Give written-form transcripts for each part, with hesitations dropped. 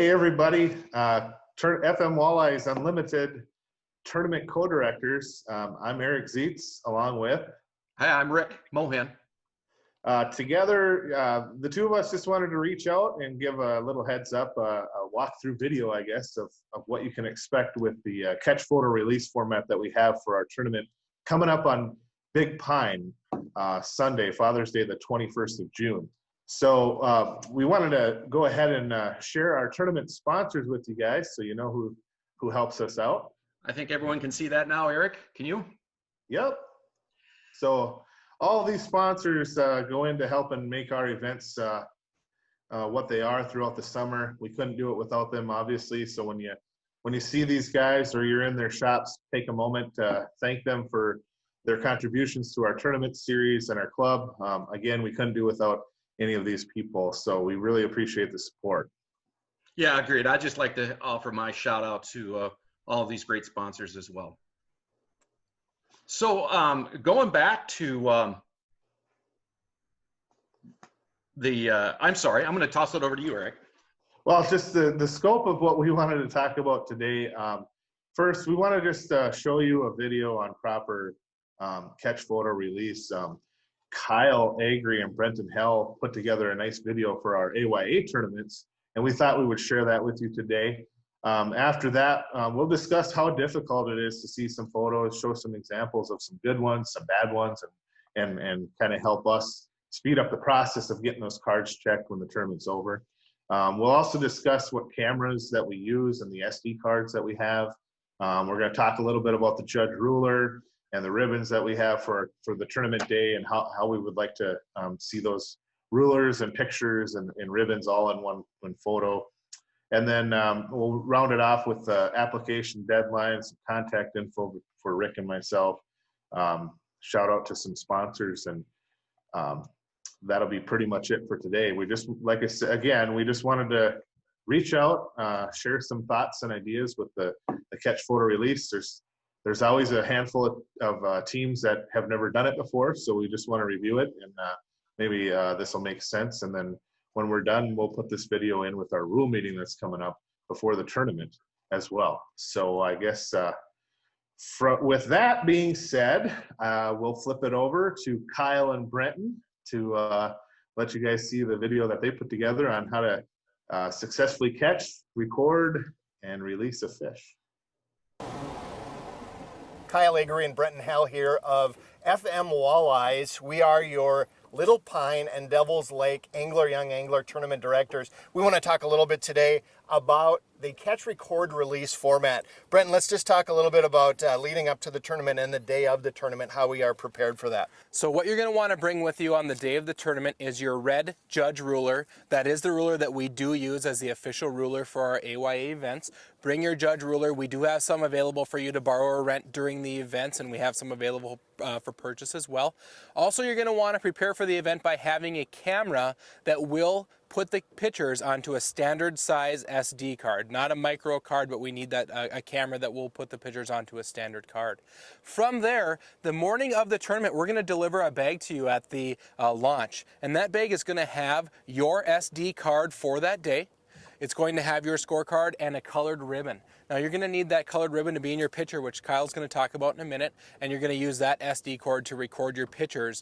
Hey everybody, FM Walleyes Unlimited Tournament Co-Directors. I'm Eric Zietz along with... Hi, I'm Rick Mohan. Together, the two of us just wanted to reach out and give a little heads up, a walkthrough video, I guess, of what you can expect with the catch photo release format that we have for our tournament coming up on Big Pine, Sunday, Father's Day, the 21st of June. So we wanted to go ahead and share our tournament sponsors with you guys so you know who helps us out. I think everyone can see that now, Eric. Can you? Yep. So all of these sponsors go into helping make our events what they are throughout the summer. We couldn't do it without them, obviously. So when you see these guys or you're in their shops, take a moment to thank them for their contributions to our tournament series and our club. Again, we couldn't do without any of these people, so we really appreciate the support. Yeah, agreed. I'd just like to offer my shout out to all of these great sponsors as well. So going back to I'm sorry, I'm going to toss it over to you, Eric. Well, it's just the scope of what we wanted to talk about today. First, we want to just show you a video on proper catch photo release. Kyle Agri and Brenton Hell put together a nice video for our AYA tournaments, and we thought we would share that with you today. After that, we'll discuss how difficult it is to see some photos, show some examples of some good ones, some bad ones, and kind of help us speed up the process of getting those cards checked when the tournament's over. We'll also discuss what cameras that we use and the SD cards that we have. We're going to talk a little bit about the judge ruler and the ribbons that we have for the tournament day, and how we would like to see those rulers and pictures and ribbons all in one photo. And then we'll round it off with application deadlines, contact info for Rick and myself. Shout out to some sponsors, and that'll be pretty much it for today. We just, like I said, again, we just wanted to reach out, share some thoughts and ideas with the catch photo release. There's always a handful of teams that have never done it before, so we just want to review it, and maybe this will make sense. And then when we're done, we'll put this video in with our rule meeting that's coming up before the tournament as well. So I guess with that being said, we'll flip it over to Kyle and Brenton to let you guys see the video that they put together on how to successfully catch, record, and release a fish. Kyle Agri and Brenton Hell here of FM Walleyes. We are your Little Pine and Devil's Lake Angler Young Angler Tournament Directors. We want to talk a little bit today about the catch, record, release format. Brenton, let's just talk a little bit about leading up to the tournament and the day of the tournament, how we are prepared for that. So what you're going to want to bring with you on the day of the tournament is your red judge ruler. That is the ruler that we do use as the official ruler for our AYA events. Bring your judge ruler. We do have some available for you to borrow or rent during the events, and we have some available for purchase as well. Also, you're going to want to prepare for the event by having a camera that will put the pictures onto a standard size SD card, not a micro card, but we need that a camera that will put the pictures onto a standard card. From there, the morning of the tournament, we're going to deliver a bag to you at the launch, and that bag is going to have your SD card for that day. It's going to have your scorecard and a colored ribbon. Now you're going to need that colored ribbon to be in your picture, which Kyle's going to talk about in a minute, and you're going to use that SD card to record your pictures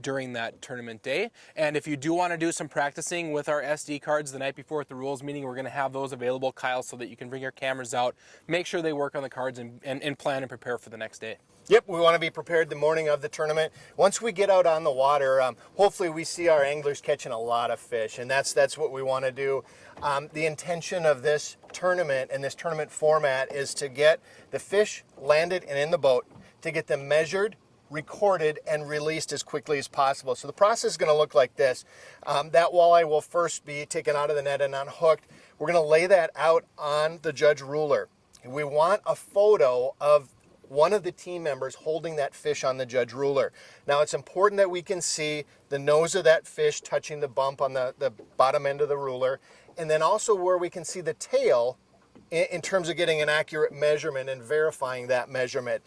during that tournament day. And if you do want to do some practicing with our SD cards the night before at the rules meeting, we're going to have those available, Kyle, so that you can bring your cameras out, make sure they work on the cards, and plan and prepare for the next day. Yep, we want to be prepared the morning of the tournament. Once we get out on the water, hopefully we see our anglers catching a lot of fish, and that's what we want to do. The intention of this tournament and this tournament format is to get the fish landed and in the boat, to get them measured, recorded, and released as quickly as possible. So the process is going to look like this. That walleye will first be taken out of the net and unhooked. We're going to lay that out on the judge ruler. We want a photo of one of the team members holding that fish on the judge ruler. Now it's important that we can see the nose of that fish touching the bump on the bottom end of the ruler, and then also where we can see the tail in terms of getting an accurate measurement and verifying that measurement.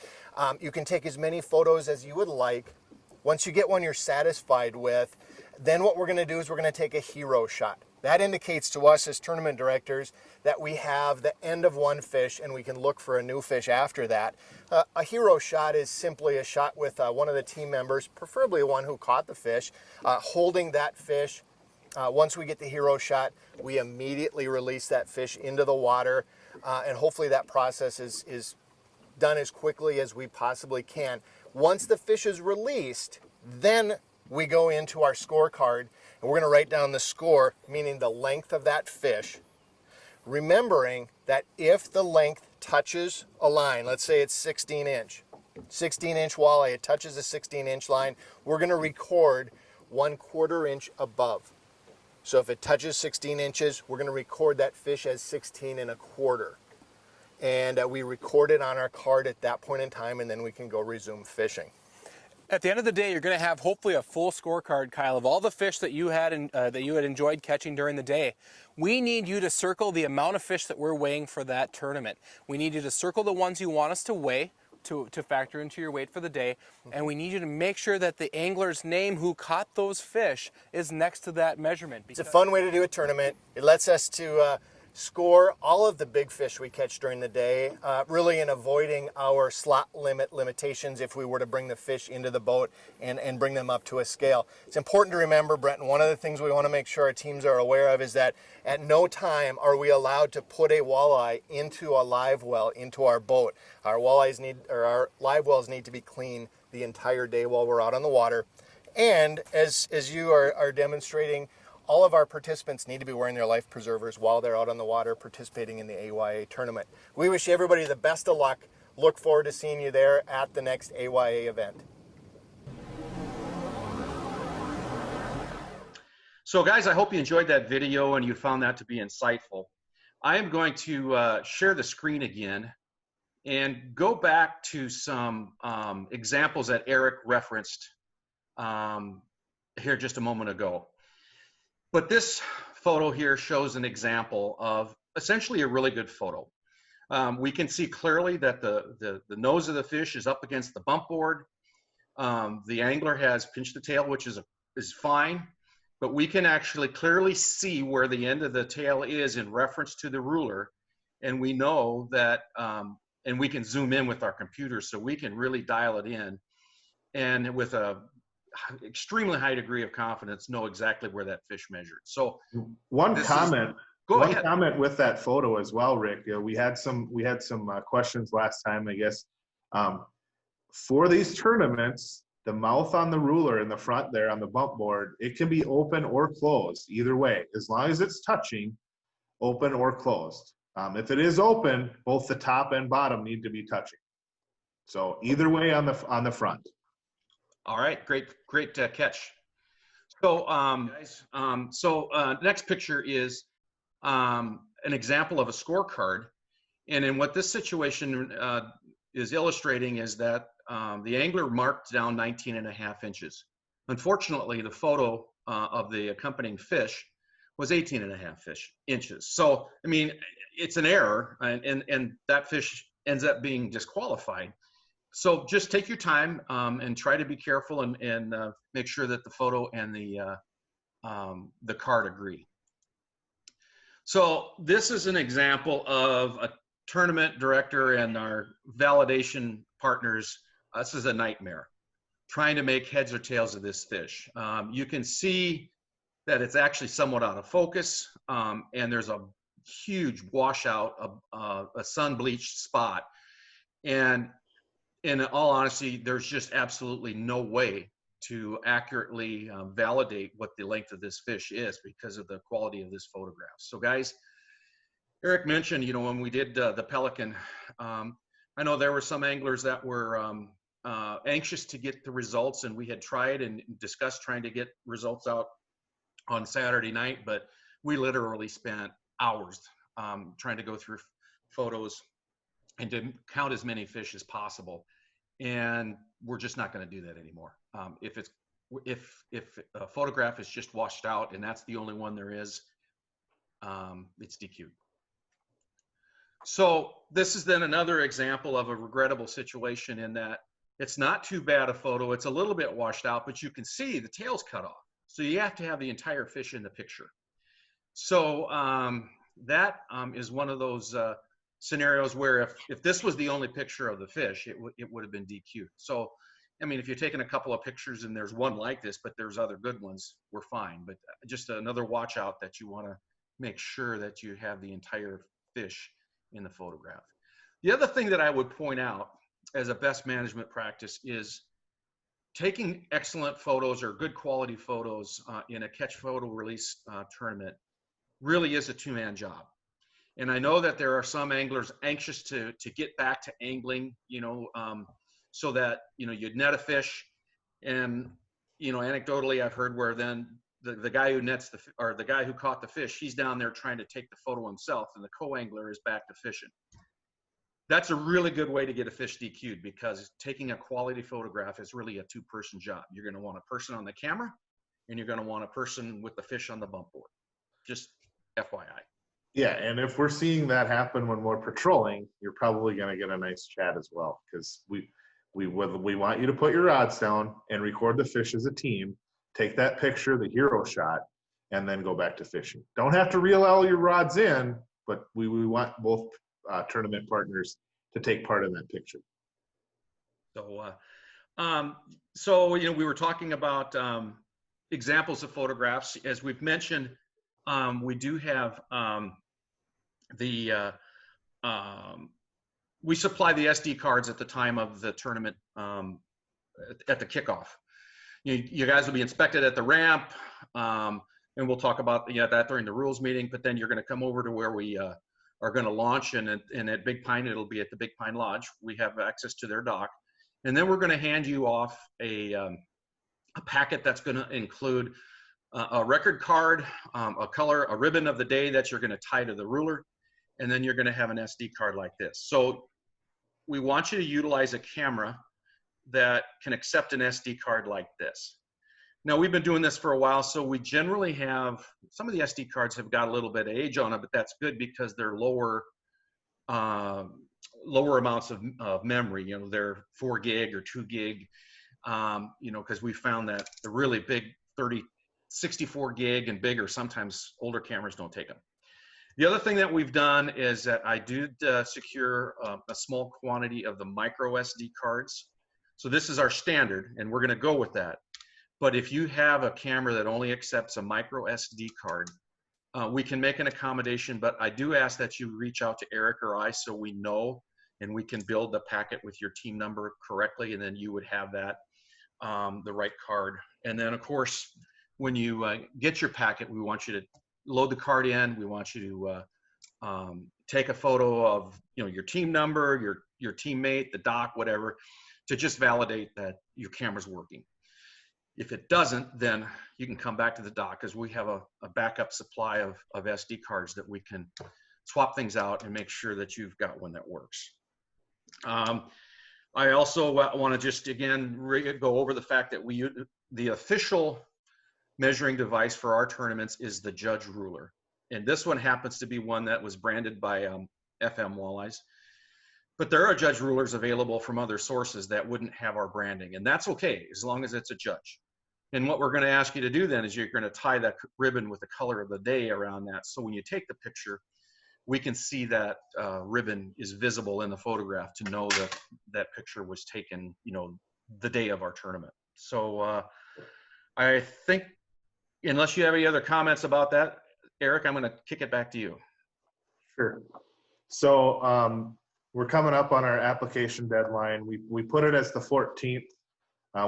You can take as many photos as you would like. Once you get one you're satisfied with, then what we're going to do is we're going to take a hero shot. That indicates to us as tournament directors that we have the end of one fish and we can look for a new fish after that. A hero shot is simply a shot with one of the team members, preferably one who caught the fish, holding that fish. Once we get the hero shot, we immediately release that fish into the water, and hopefully that process is done as quickly as we possibly can. Once the fish is released, then we go into our scorecard, and we're going to write down the score, meaning the length of that fish, remembering that if the length touches a line, let's say it's 16-inch walleye, it touches a 16-inch line, we're going to record 1/4 inch above. So if it touches 16 inches, we're going to record that fish as 16 1/4. And we record it on our card at that point in time, and then we can go resume fishing. At the end of the day, you're going to have hopefully a full scorecard, Kyle, of all the fish that you had enjoyed catching during the day. We need you to circle the amount of fish that we're weighing for that tournament. We need you to circle the ones you want us to weigh to factor into your weight for the day, and we need you to make sure that the angler's name who caught those fish is next to that measurement. It's a fun way to do a tournament. It lets us to score all of the big fish we catch during the day, really in avoiding our slot limitations if we were to bring the fish into the boat and bring them up to a scale. It's important to remember, Brent, and one of the things we want to make sure our teams are aware of is that at no time are we allowed to put a walleye into a live well into our boat. Our live wells need to be clean the entire day while we're out on the water. And as you are demonstrating, all of our participants need to be wearing their life preservers while they're out on the water participating in the AYA tournament. We wish everybody the best of luck. Look forward to seeing you there at the next AYA event. So guys, I hope you enjoyed that video and you found that to be insightful. I am going to share the screen again and go back to some examples that Eric referenced here just a moment ago. But this photo here shows an example of essentially a really good photo. We can see clearly that the nose of the fish is up against the bump board. The angler has pinched the tail, which is fine, but we can actually clearly see where the end of the tail is in reference to the ruler. And we know that, and we can zoom in with our computer so we can really dial it in. And with a extremely high degree of confidence know exactly where that fish measured. So one comment with that photo as well, Rick. We had some questions last time, I guess. For these tournaments, the mouth on the ruler in the front there on the bump board, it can be open or closed either way, as long as it's touching, open or closed. If it is open, both the top and bottom need to be touching. So either way on the front. All right, great catch. So, guys, next picture is an example of a scorecard, and in what this situation is illustrating is that the angler marked down 19.5 inches. Unfortunately, the photo of the accompanying fish was 18.5 inches. So, I mean, it's an error, and that fish ends up being disqualified. So just take your time and try to be careful and make sure that the photo and the card agree. So this is an example of a tournament director and our validation partners. This is a nightmare, trying to make heads or tails of this fish. You can see that it's actually somewhat out of focus, and there's a huge washout, a sun-bleached spot. And in all honesty, there's just absolutely no way to accurately validate what the length of this fish is because of the quality of this photograph. So guys, Eric mentioned, when we did the pelican, I know there were some anglers that were anxious to get the results, and we had tried and discussed trying to get results out on Saturday night, but we literally spent hours trying to go through photos and to count as many fish as possible. And we're just not going to do that anymore. If a photograph is just washed out and that's the only one there is, it's DQ'd. So this is then another example of a regrettable situation in that it's not too bad a photo. It's a little bit washed out, but you can see the tail's cut off. So you have to have the entire fish in the picture. So that is one of those scenarios where if this was the only picture of the fish, it would have been DQ'd. So, I mean, if you're taking a couple of pictures and there's one like this, but there's other good ones, we're fine. But just another watch out that you want to make sure that you have the entire fish in the photograph. The other thing that I would point out as a best management practice is taking excellent photos or good quality photos in a catch photo release tournament really is a two-man job. And I know that there are some anglers anxious to get back to angling, so that, you'd net a fish. And, anecdotally, I've heard where then the guy who nets the guy who caught the fish, he's down there trying to take the photo himself, and the co-angler is back to fishing. That's a really good way to get a fish DQ'd, because taking a quality photograph is really a two-person job. You're going to want a person on the camera, and you're going to want a person with the fish on the bump board. Just FYI. Yeah, and if we're seeing that happen when we're patrolling, you're probably going to get a nice chat as well, because we want you to put your rods down and record the fish as a team, take that picture, the hero shot, and then go back to fishing. Don't have to reel all your rods in, but we want both tournament partners to take part in that picture. So, we were talking about examples of photographs. As we've mentioned, we do have we supply the SD cards at the time of the tournament at the kickoff. You guys will be inspected at the ramp, and we'll talk about that during the rules meeting, but then you're going to come over to where we are going to launch, and at Big Pine, it'll be at the Big Pine Lodge. We have access to their dock. And then we're going to hand you off a packet that's going to include a record card, a ribbon of the day that you're going to tie to the ruler, and then you're going to have an SD card like this. So we want you to utilize a camera that can accept an SD card like this. Now, we've been doing this for a while, so we generally have, some of the SD cards have got a little bit of age on them, but that's good because they're lower amounts of memory. They're 4 gig or 2 gig, because we found that the really big 64 gig and bigger, sometimes older cameras don't take them. The other thing that we've done is that I did secure a small quantity of the micro SD cards. So this is our standard, and we're going to go with that. But if you have a camera that only accepts a micro SD card, we can make an accommodation, but I do ask that you reach out to Eric or I so we know, and we can build the packet with your team number correctly, and then you would have that, the right card. And then, of course, when you get your packet, we want you to load the card in. We want you to take a photo of your team number, your teammate, the dock, whatever, to just validate that your camera's working. If it doesn't, then you can come back to the dock, because we have a backup supply of SD cards that we can swap things out and make sure that you've got one that works. I also want to just again go over the fact that the official measuring device for our tournaments is the Judge Ruler. And this one happens to be one that was branded by FM Walleyes. But there are Judge Rulers available from other sources that wouldn't have our branding. And that's okay, as long as it's a Judge. And what we're going to ask you to do then is you're going to tie that ribbon with the color of the day around that. So when you take the picture, we can see that ribbon is visible in the photograph to know that that picture was taken, the day of our tournament. So I think, unless you have any other comments about that, Eric, I'm going to kick it back to you. Sure. So we're coming up on our application deadline. We put it as the 14th.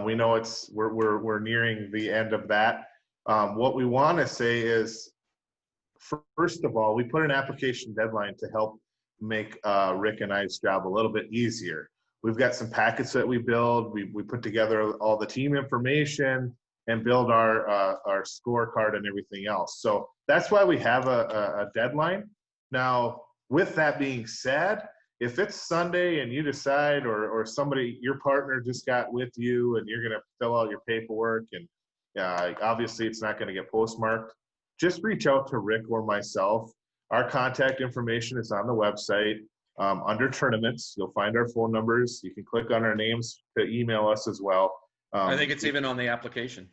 We know we're nearing the end of that. What we want to say is, first of all, we put an application deadline to help make Rick and I's job a little bit easier. We've got some packets that we build. We put together all the team information and build our scorecard and everything else. So that's why we have a deadline. Now, with that being said, if it's Sunday and you decide, or somebody, your partner just got with you and you're going to fill out your paperwork, and obviously it's not going to get postmarked, just reach out to Rick or myself. Our contact information is on the website. Under tournaments, you'll find our phone numbers. You can click on our names to email us as well. I think it's even on the application.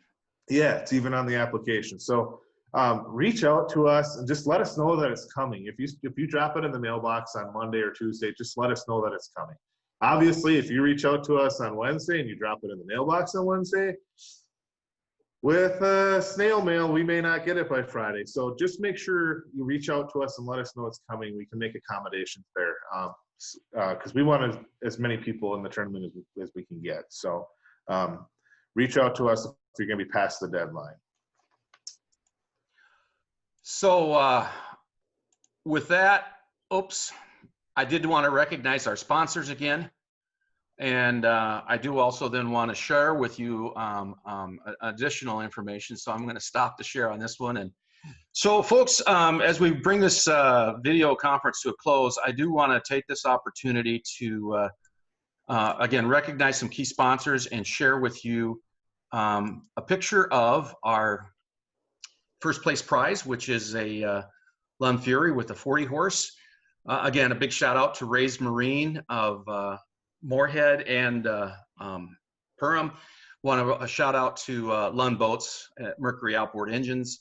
Yeah, it's even on the application. So reach out to us and just let us know that it's coming. If you drop it in the mailbox on Monday or Tuesday, just let us know that it's coming. Obviously, if you reach out to us on Wednesday and you drop it in the mailbox on Wednesday, with snail mail, we may not get it by Friday. So just make sure you reach out to us and let us know it's coming. We can make accommodations there because we want as many people in the tournament as we can get. So reach out to us if you're going to be past the deadline. So with that, I did want to recognize our sponsors again. And I do also then want to share with you additional information. So I'm going to stop the share on this one. And so folks, as we bring this video conference to a close, I do want to take this opportunity to, again, recognize some key sponsors and share with you a picture of our first place prize, which is a Lund Fury with a 40 horse. Again, a big shout out to Raised Marine of Moorhead and Perham. Want a shout out to Lund Boats, Mercury Outboard Engines,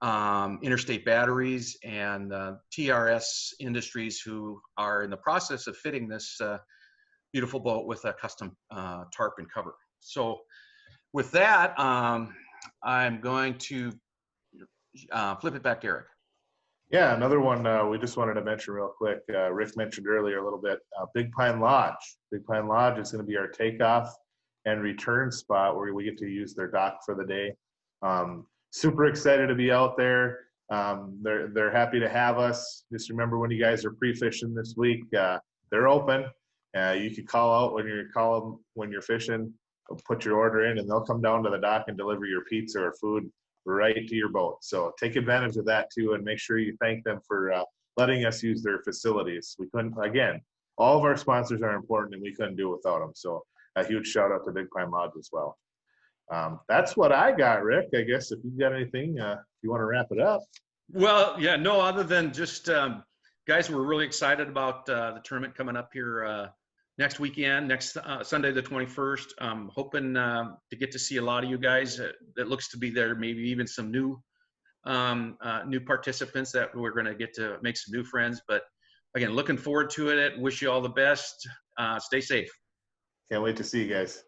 Interstate Batteries, and TRS Industries, who are in the process of fitting this beautiful boat with a custom tarp and cover. So with that, I'm going to flip it back to Eric. Yeah, another one we just wanted to mention real quick. Rick mentioned earlier a little bit, Big Pine Lodge. Big Pine Lodge is going to be our takeoff and return spot where we get to use their dock for the day. Super excited to be out there. They're happy to have us. Just remember when you guys are pre-fishing this week, they're open. You can call out when you're fishing, put your order in, and they'll come down to the dock and deliver your pizza or food right to your boat. So take advantage of that too, and make sure you thank them for letting us use their facilities. We couldn't, again, all of our sponsors are important and we couldn't do it without them. So a huge shout out to Big Pine Lodge as well. That's what I got, Rick. I guess if you got anything, if you want to wrap it up. Well, yeah, no, other than just, guys, we're really excited about the tournament coming up here next weekend, next Sunday the 21st. Hoping to get to see a lot of you guys. That looks to be there, maybe even some new participants that we're going to get to make some new friends. But again, looking forward to it. Wish you all the best. Stay safe. Can't wait to see you guys.